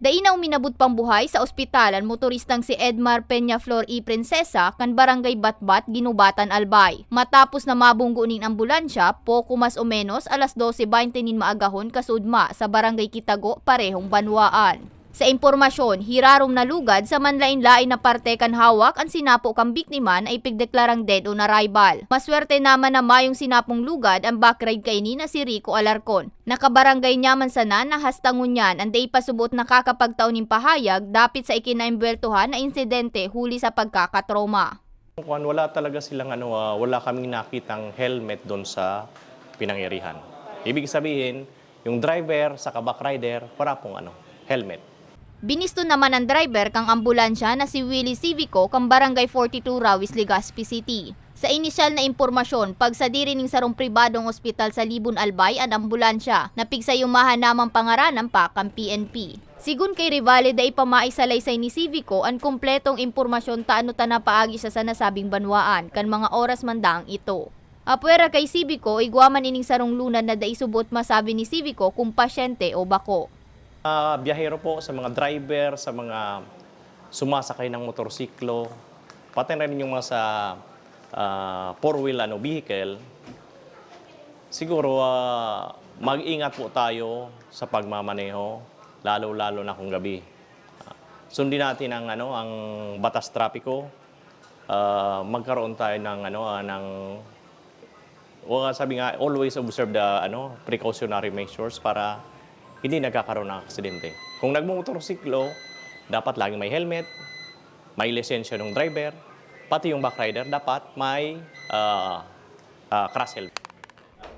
Dainaw minabot pang buhay sa ospital ang motoristang si Edmar Peñaflor y Princesa kan barangay Batbat, Ginubatan, Albay. Matapos na mabunggo ning ambulansya, poko mas o menos alas 12:20 nin maagahon kasudma sa barangay Kitago, parehong Banwaan. Sa impormasyon, hirarom na lugad sa manlain-lain na parte kan hawak ang sinapo kang biktima na ipigdeklarang dead on arrival. Maswerte naman na mayong sinapong lugad ang backride kaini na si Rico Alarcon. Nakabarangay nyaman sana na hastangon yan ang day pasubot nakakapagtaon ng pahayag dapit sa ikinaimbueltuhan na insidente huli sa pagkakatroma. Wala talaga silang wala kaming nakitang helmet doon sa pinangyarihan. Ibig sabihin, yung driver sa backrider para pong helmet. Binisto naman ang driver kang ambulansya na si Willie Civico kang barangay 42 Rawis, Legazpi City. Sa inisyal na impormasyon, pagsadiri ning sarong pribadong ospital sa Libon, Albay ang ambulansya, napigsay yumahan namang pangaranan pa kang PNP. Sigun kay Rivale da ipamaisalaysay ni Civico ang kumpletong impormasyon taano ta napaagi sa nasabing banwaan kan mga oras mandang ito. Apwera kay Civico, igwaman ining sarong lunan na daisubot masabi ni Civico kung pasyente o bako. Biyahero po sa mga driver, sa mga sumasakay ng motorsiklo, pati na rin yung mga sa four-wheel vehicle, siguro mag-ingat po tayo sa pagmamaneho, lalo-lalo na kung gabi. Sundin natin ang batas trapiko, magkaroon tayo ng sabi nga, always observe the precautionary measures para hindi nagkakaroon ng aksidente. Kung nagmumotorsiklo, dapat laging may helmet, may lisensya ng driver, pati yung backrider dapat may crash helmet.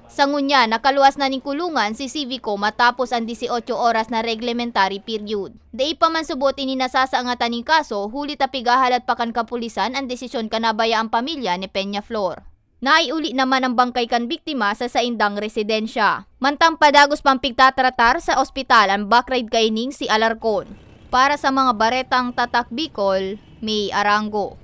Sa ngunya, nakaluwas na ning kulungan si Civico matapos ang 18 oras na reglementary period. Dai pa man subot ini nasasaangatan ning kaso, huli ta pigahalat pa kan kapulisan ang desisyon kanabaya ang pamilya ni Peñaflor. Naiuli naman ang bangkay kan biktima sa saindang residensya. Mantang padagos pang pigtatratar sa ospital ang backride kaining si Alarcon. Para sa mga baretang Tatak Bicol, May Arango.